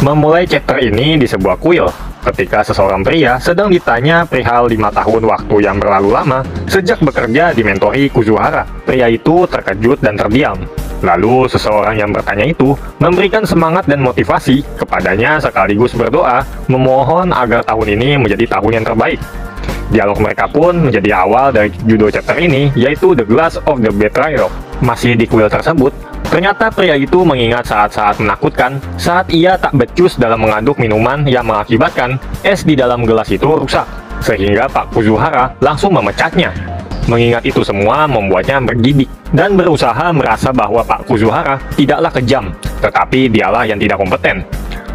Memulai chapter ini di sebuah kuil, ketika seseorang pria sedang ditanya perihal 5 tahun waktu yang berlalu lama sejak bekerja dimentori Kuzuhara. Pria itu terkejut dan terdiam. Lalu seseorang yang bertanya itu memberikan semangat dan motivasi kepadanya sekaligus berdoa memohon agar tahun ini menjadi tahun yang terbaik. Dialog mereka pun menjadi awal dari judul chapter ini, yaitu The Glass of the Betrayer. Masih di kuil tersebut, ternyata pria itu mengingat saat-saat menakutkan saat ia tak becus dalam mengaduk minuman yang mengakibatkan es di dalam gelas itu rusak, sehingga Pak Kuzuhara langsung memecatnya. Mengingat itu semua membuatnya bergidik dan berusaha merasa bahwa Pak Kuzuhara tidaklah kejam, tetapi dialah yang tidak kompeten.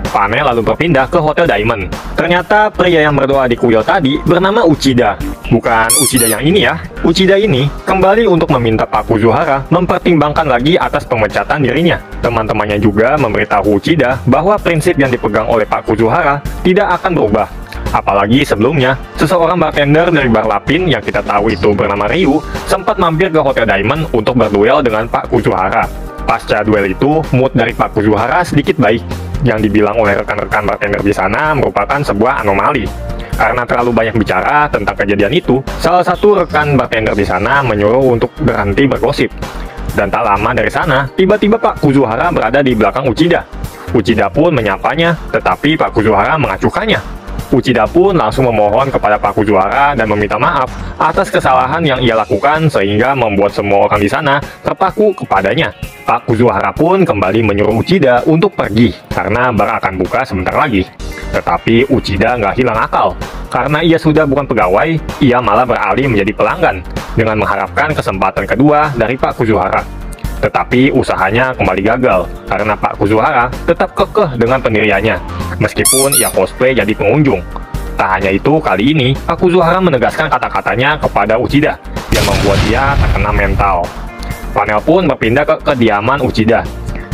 Panel lalu berpindah ke Hotel Diamond. Ternyata pria yang berdoa di kuil tadi bernama Uchida. Bukan Uchida yang ini ya. Uchida ini kembali untuk meminta Pak Kuzuhara mempertimbangkan lagi atas pemecatan dirinya. Teman-temannya juga memberitahu Uchida bahwa prinsip yang dipegang oleh Pak Kuzuhara tidak akan berubah. Apalagi sebelumnya, seseorang bartender dari bar Lapin yang kita tahu itu bernama Ryu sempat mampir ke Hotel Diamond untuk berduel dengan Pak Kuzuhara. Pasca duel itu, mood dari Pak Kuzuhara sedikit baik. Yang dibilang oleh rekan-rekan bartender di sana merupakan sebuah anomali. Karena terlalu banyak bicara tentang kejadian itu, salah satu rekan bartender di sana menyuruh untuk berhenti bergosip. Dan tak lama dari sana, tiba-tiba Pak Kuzuhara berada di belakang Uchida. Uchida pun menyapanya, tetapi Pak Kuzuhara mengacuhkannya. Uchida pun langsung memohon kepada Pak Kuzuhara dan meminta maaf atas kesalahan yang ia lakukan sehingga membuat semua orang di sana terpaku kepadanya. Pak Kuzuhara pun kembali menyuruh Uchida untuk pergi karena bar akan buka sebentar lagi. Tetapi Uchida nggak hilang akal. Karena ia sudah bukan pegawai, ia malah beralih menjadi pelanggan dengan mengharapkan kesempatan kedua dari Pak Kuzuhara. Tetapi usahanya kembali gagal karena Pak Kuzuhara tetap kekeh dengan pendiriannya, meskipun ia cosplay jadi pengunjung. Tak hanya itu, kali ini Pak Kuzuhara menegaskan kata-katanya kepada Uchida yang membuat dia terkena mental. Panel pun berpindah ke kediaman Uchida.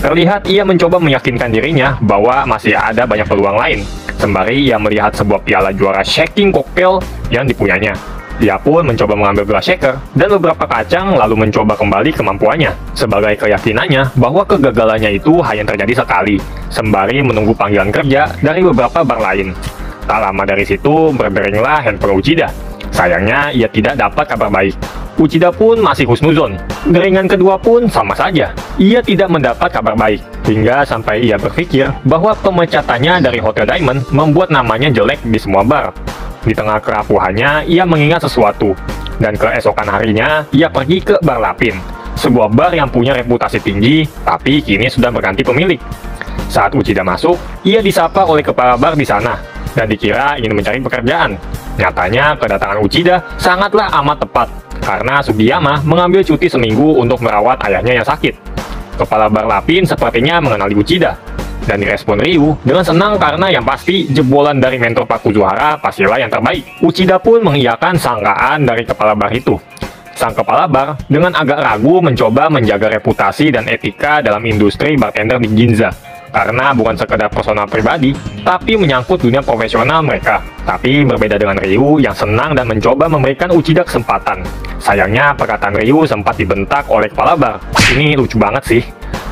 Terlihat ia mencoba meyakinkan dirinya bahwa masih ada banyak peluang lain, sembari ia melihat sebuah piala juara shaking cocktail yang dipunyanya. Dia pun mencoba mengambil gelas shaker dan beberapa kacang lalu mencoba kembali kemampuannya sebagai keyakinannya bahwa kegagalannya itu hanya terjadi sekali, sembari menunggu panggilan kerja dari beberapa bar lain. Tak lama dari situ berderinglah handphone Uchida. Sayangnya ia tidak dapat kabar baik. Uchida pun masih husnuzon. Deringan kedua pun sama saja. Ia tidak mendapat kabar baik hingga sampai ia berpikir bahwa pemecatannya dari Hotel Diamond membuat namanya jelek di semua bar. Di tengah kerapuhannya, ia mengingat sesuatu. Dan keesokan harinya, ia pergi ke Bar Lapin. Sebuah bar yang punya reputasi tinggi, tapi kini sudah berganti pemilik. Saat Uchida masuk, ia disapa oleh kepala bar di sana, dan dikira ingin mencari pekerjaan. Nyatanya, kedatangan Uchida sangatlah amat tepat, karena Sugiyama mengambil cuti seminggu untuk merawat ayahnya yang sakit. Kepala Bar Lapin sepertinya mengenali Uchida. Dan direspon Ryu dengan senang karena yang pasti jebolan dari mentor Pak Kuzuhara pastilah yang terbaik. Uchida pun mengiyakan sangkaan dari kepala bar itu. Sang kepala bar dengan agak ragu mencoba menjaga reputasi dan etika dalam industri bartender di Ginza. Karena bukan sekedar personal pribadi, tapi menyangkut dunia profesional mereka. Tapi berbeda dengan Ryu yang senang dan mencoba memberikan Uchida kesempatan. Sayangnya perkataan Ryu sempat dibentak oleh kepala bar. Ini lucu banget sih.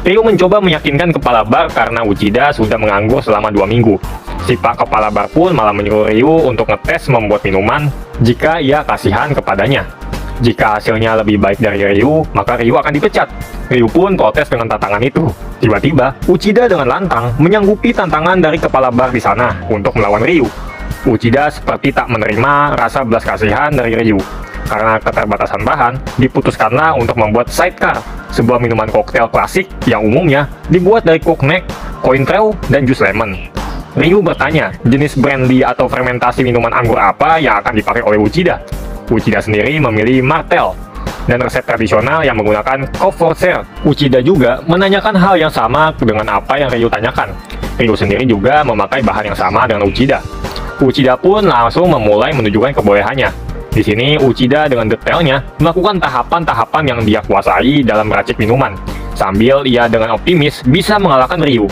Ryu mencoba meyakinkan kepala bar karena Uchida sudah menganggur selama 2 minggu. Si Pak Kepala Bar pun malah menyuruh Ryu untuk ngetes membuat minuman jika ia kasihan kepadanya. Jika hasilnya lebih baik dari Ryu, maka Ryu akan dipecat. Ryu pun protes dengan tantangan itu. Tiba-tiba, Uchida dengan lantang menyanggupi tantangan dari kepala bar di sana untuk melawan Ryu. Uchida seperti tak menerima rasa belas kasihan dari Ryu. Karena keterbatasan bahan, diputuskanlah untuk membuat sidecar, sebuah minuman koktail klasik yang umumnya dibuat dari cognac, cointreau, dan jus lemon. Ryu bertanya, jenis brandy atau fermentasi minuman anggur apa yang akan dipakai oleh Uchida? Uchida sendiri memilih Martell, dan resep tradisional yang menggunakan Courvoisier. Uchida juga menanyakan hal yang sama dengan apa yang Ryu tanyakan. Ryu sendiri juga memakai bahan yang sama dengan Uchida. Uchida pun langsung memulai menunjukkan kebolehannya. Di sini, Uchida dengan detailnya melakukan tahapan-tahapan yang dia kuasai dalam meracik minuman, sambil ia dengan optimis bisa mengalahkan Ryu.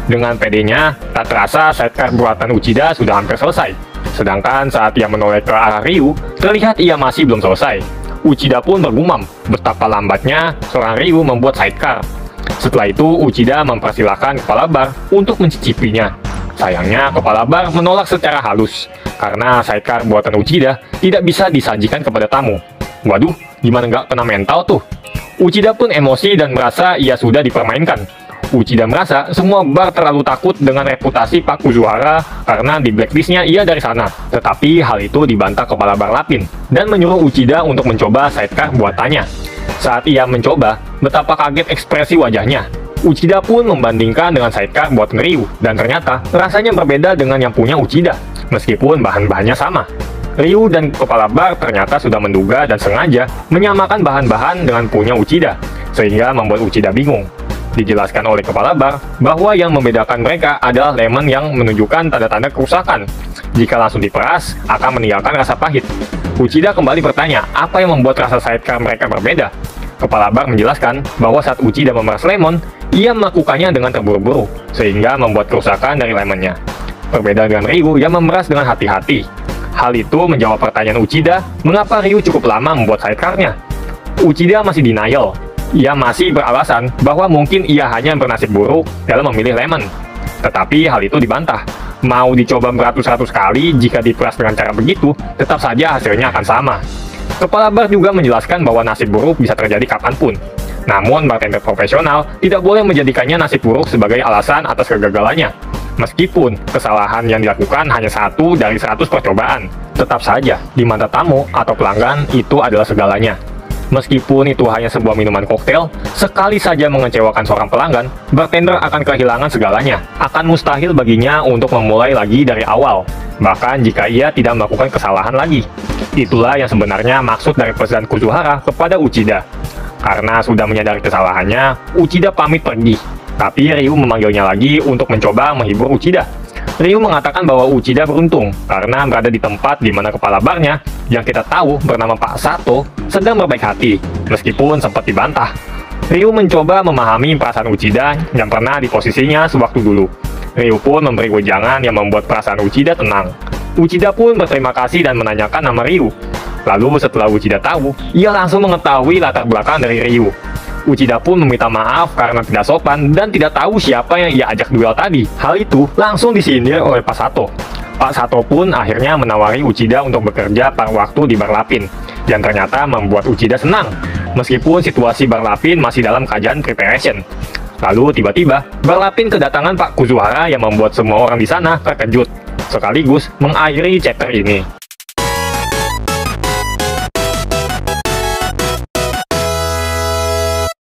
Dengan pedenya, tak terasa sidecar buatan Uchida sudah hampir selesai. Sedangkan saat ia menoleh ke arah Ryu, terlihat ia masih belum selesai. Uchida pun bergumam betapa lambatnya seorang Ryu membuat sidecar. Setelah itu, Uchida mempersilahkan kepala bar untuk mencicipinya. Sayangnya, Kepala Bar menolak secara halus, karena sidecar buatan Uchida tidak bisa disajikan kepada tamu. Waduh, gimana nggak kena mental tuh? Uchida pun emosi dan merasa ia sudah dipermainkan. Uchida merasa semua bar terlalu takut dengan reputasi Pak Kuzuhara karena di blacklistnya ia dari sana. Tetapi hal itu dibantah Kepala Bar Lapin dan menyuruh Uchida untuk mencoba sidecar buatannya. Saat ia mencoba, betapa kaget ekspresi wajahnya. Uchida pun membandingkan dengan sidecar buatan Ryu, dan ternyata rasanya berbeda dengan yang punya Uchida, meskipun bahan-bahannya sama. Ryu dan Kepala Bar ternyata sudah menduga dan sengaja menyamakan bahan-bahan dengan punya Uchida, sehingga membuat Uchida bingung. Dijelaskan oleh Kepala Bar bahwa yang membedakan mereka adalah lemon yang menunjukkan tanda-tanda kerusakan. Jika langsung diperas, akan meninggalkan rasa pahit. Uchida kembali bertanya apa yang membuat rasa sidecar mereka berbeda. Kepala Bar menjelaskan bahwa saat Uchida memeras lemon, ia melakukannya dengan terburu-buru, sehingga membuat kerusakan dari lemonnya. Berbeda dengan Ryu yang memeras dengan hati-hati. Hal itu menjawab pertanyaan Uchida, mengapa Ryu cukup lama membuat sidecar-nya. Uchida masih denial. Ia masih beralasan bahwa mungkin ia hanya bernasib buruk dalam memilih lemon. Tetapi hal itu dibantah. Mau dicoba beratus-ratus kali, jika diperas dengan cara begitu, tetap saja hasilnya akan sama. Kepala Bar juga menjelaskan bahwa nasib buruk bisa terjadi kapanpun. Namun, bartender profesional tidak boleh menjadikannya nasib buruk sebagai alasan atas kegagalannya. Meskipun kesalahan yang dilakukan hanya 1 dari 100 percobaan, tetap saja di mata tamu atau pelanggan itu adalah segalanya. Meskipun itu hanya sebuah minuman koktail, sekali saja mengecewakan seorang pelanggan, bartender akan kehilangan segalanya. Akan mustahil baginya untuk memulai lagi dari awal, bahkan jika ia tidak melakukan kesalahan lagi. Itulah yang sebenarnya maksud dari pesan Kuzuhara kepada Uchida. Karena sudah menyadari kesalahannya, Uchida pamit pergi. Tapi Ryu memanggilnya lagi untuk mencoba menghibur Uchida. Ryu mengatakan bahwa Uchida beruntung karena berada di tempat di mana kepala barnya, yang kita tahu bernama Pak Sato, sedang berbaik hati, meskipun sempat dibantah. Ryu mencoba memahami perasaan Uchida yang pernah di posisinya sewaktu dulu. Ryu pun memberi wejangan yang membuat perasaan Uchida tenang. Uchida pun berterima kasih dan menanyakan nama Ryu. Lalu setelah Uchida tahu, ia langsung mengetahui latar belakang dari Ryu. Uchida pun meminta maaf karena tidak sopan dan tidak tahu siapa yang ia ajak duel tadi. Hal itu langsung disindir oleh Pak Sato. Pak Sato pun akhirnya menawari Uchida untuk bekerja pada waktu di Bar Lapin, yang ternyata membuat Uchida senang, meskipun situasi Bar Lapin masih dalam keadaan preparation. Lalu tiba-tiba, Bar Lapin kedatangan Pak Kuzuhara yang membuat semua orang di sana terkejut, sekaligus mengakhiri chapter ini.